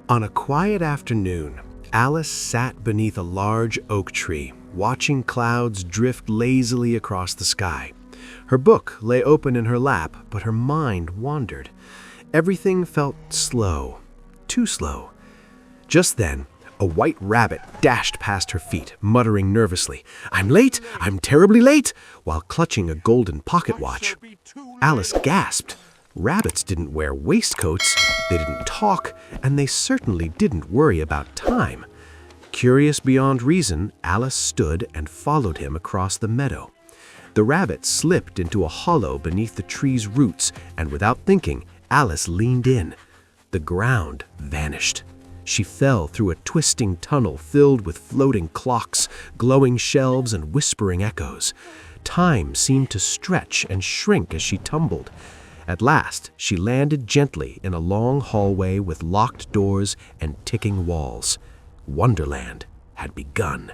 On a quiet afternoon, Alice sat beneath a large oak tree, watching clouds drift lazily across the sky. Her book lay open in her lap, but her mind wandered. Everything felt slow, too slow. Just then, a white rabbit dashed past her feet, muttering nervously, "I'm late! I'm terribly late!" while clutching a golden pocket watch. Alice gasped. Rabbits didn't wear waistcoats, they didn't talk, and they certainly didn't worry about time. Curious beyond reason, Alice stood and followed him across the meadow. The rabbit slipped into a hollow beneath the tree's roots, and without thinking, Alice leaned in. The ground vanished. She fell through a twisting tunnel filled with floating clocks, glowing shelves, and whispering echoes. Time seemed to stretch and shrink as she tumbled. At last, she landed gently in a long hallway with locked doors and ticking walls. Wonderland had begun.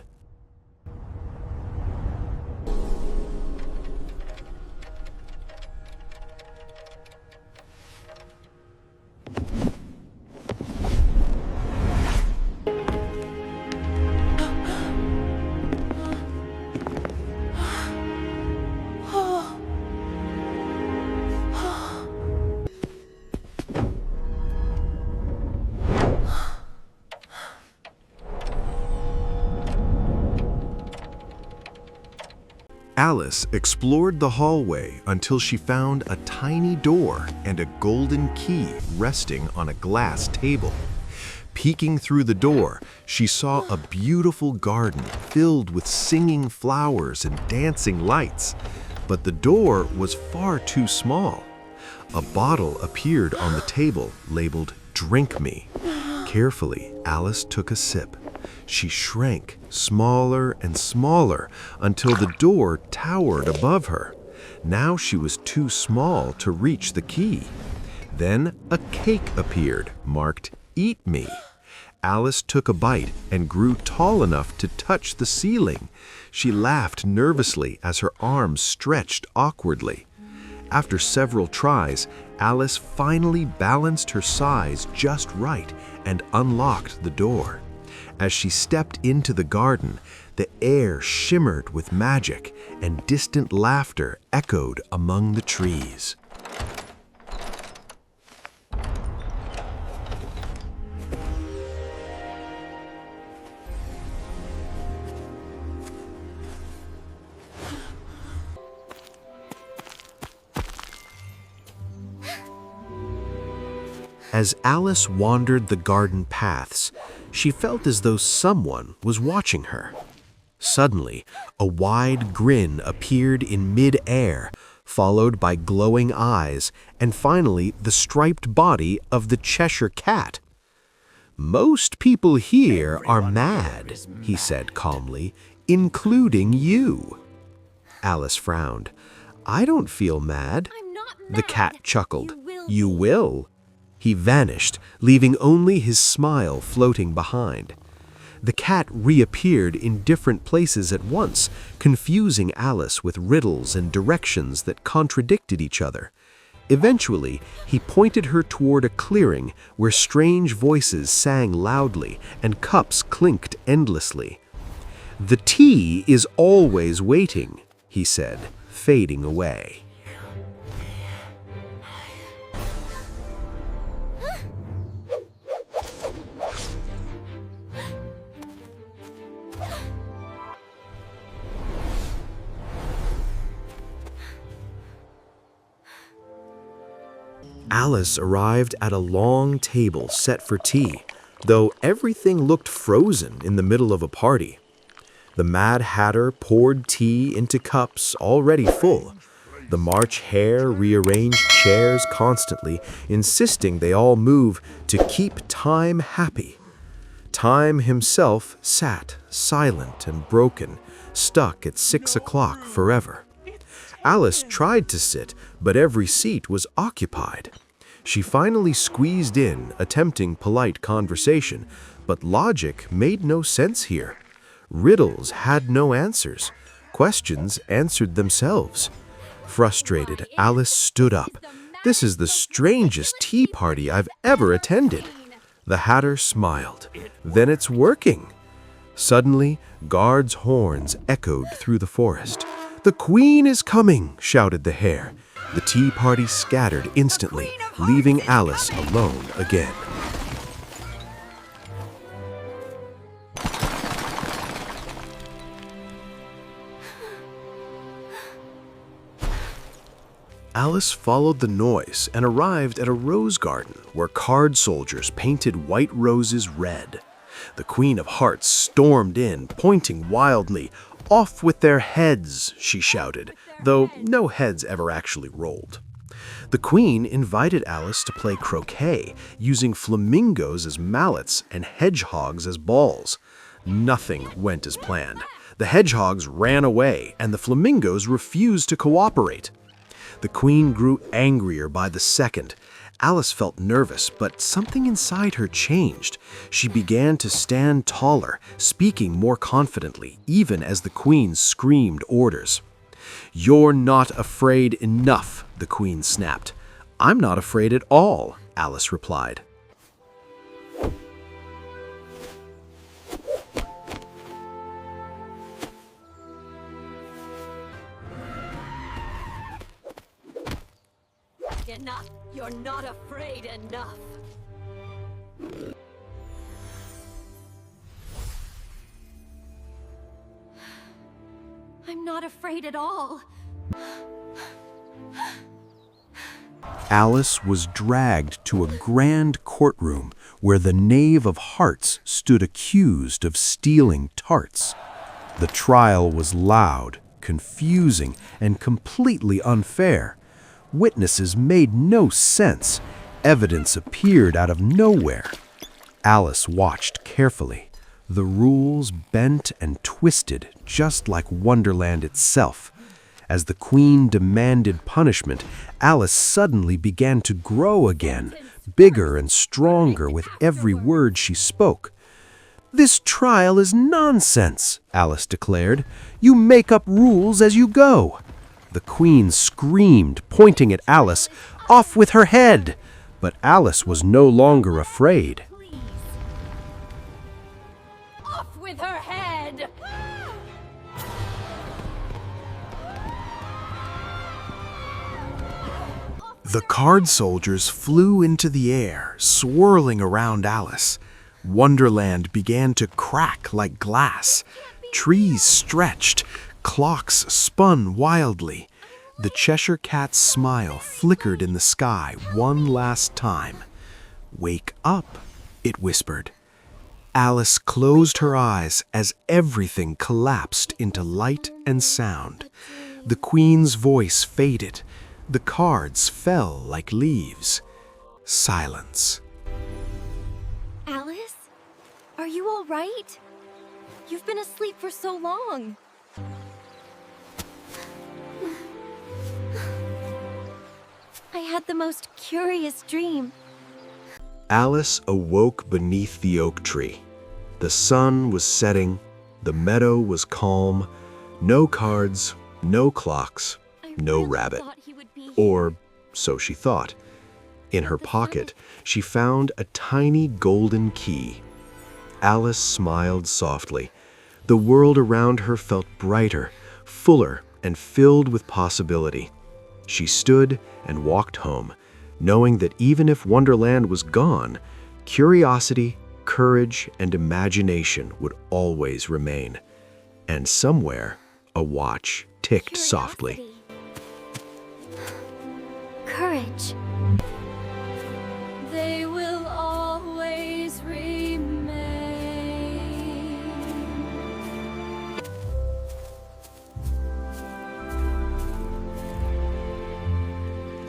Alice explored the hallway until she found a tiny door and a golden key resting on a glass table. Peeking through the door, she saw a beautiful garden filled with singing flowers and dancing lights. But the door was far too small. A bottle appeared on the table labeled "Drink Me." Carefully, Alice took a sip. She shrank smaller and smaller until the door towered above her. Now she was too small to reach the key. Then a cake appeared, marked "Eat Me." Alice took a bite and grew tall enough to touch the ceiling. She laughed nervously as her arms stretched awkwardly. After several tries, Alice finally balanced her size just right and unlocked the door. As she stepped into the garden, the air shimmered with magic and distant laughter echoed among the trees. As Alice wandered the garden paths, she felt as though someone was watching her. Suddenly, a wide grin appeared in mid-air, followed by glowing eyes, and finally the striped body of the Cheshire Cat. "Most people here are mad," he said calmly, "including you." Alice frowned. "I don't feel mad." The cat chuckled. "You will." He vanished, leaving only his smile floating behind. The cat reappeared in different places at once, confusing Alice with riddles and directions that contradicted each other. Eventually, he pointed her toward a clearing where strange voices sang loudly and cups clinked endlessly. "The tea is always waiting," he said, fading away. Alice arrived at a long table set for tea, though everything looked frozen in the middle of a party. The Mad Hatter poured tea into cups already full. The March Hare rearranged chairs constantly, insisting they all move to keep Time happy. Time himself sat, silent and broken, stuck at 6 o'clock forever. Alice tried to sit, but every seat was occupied. She finally squeezed in, attempting polite conversation, but logic made no sense here. Riddles had no answers. Questions answered themselves. Frustrated, Alice stood up. "This is the strangest tea party I've ever attended." The Hatter smiled. Then it's working. Suddenly, guards' horns echoed through the forest. "The Queen is coming!" shouted the hare. The tea party scattered instantly, leaving Alice alone again. Alice followed the noise and arrived at a rose garden where card soldiers painted white roses red. The Queen of Hearts stormed in, pointing wildly. "Off with their heads!" she shouted, though no heads ever actually rolled. The Queen invited Alice to play croquet, using flamingos as mallets and hedgehogs as balls. Nothing went as planned. The hedgehogs ran away, and the flamingos refused to cooperate. The Queen grew angrier by the second. Alice felt nervous, but something inside her changed. She began to stand taller, speaking more confidently, even as the Queen screamed orders. "You're not afraid enough," the Queen snapped. "I'm not afraid at all," Alice replied. Enough! You're not afraid enough! I'm not afraid at all! Alice was dragged to a grand courtroom where the Knave of Hearts stood accused of stealing tarts. The trial was loud, confusing, and completely unfair. Witnesses made no sense. Evidence appeared out of nowhere. Alice watched carefully. The rules bent and twisted, just like Wonderland itself. As the Queen demanded punishment, Alice suddenly began to grow again, bigger and stronger with every word she spoke. "This trial is nonsense," Alice declared. "You make up rules as you go." The Queen screamed, pointing at Alice. "Off with her head!" But Alice was no longer afraid. Please. Off with her head! The card soldiers flew into the air, swirling around Alice. Wonderland began to crack like glass. Trees stretched. Clocks spun wildly. The Cheshire Cat's smile flickered in the sky one last time. "Wake up," it whispered. Alice closed her eyes as everything collapsed into light and sound. The Queen's voice faded. The cards fell like leaves. Silence. Alice? Are you all right? You've been asleep for so long. I had the most curious dream. Alice awoke beneath the oak tree. The sun was setting. The meadow was calm. No cards, no clocks, no rabbit. Or so she thought. In her pocket, she found a tiny golden key. Alice smiled softly. The world around her felt brighter, fuller, and filled with possibility. She stood and walked home, knowing that even if Wonderland was gone, curiosity, courage, and imagination would always remain. And somewhere, a watch ticked softly. Courage.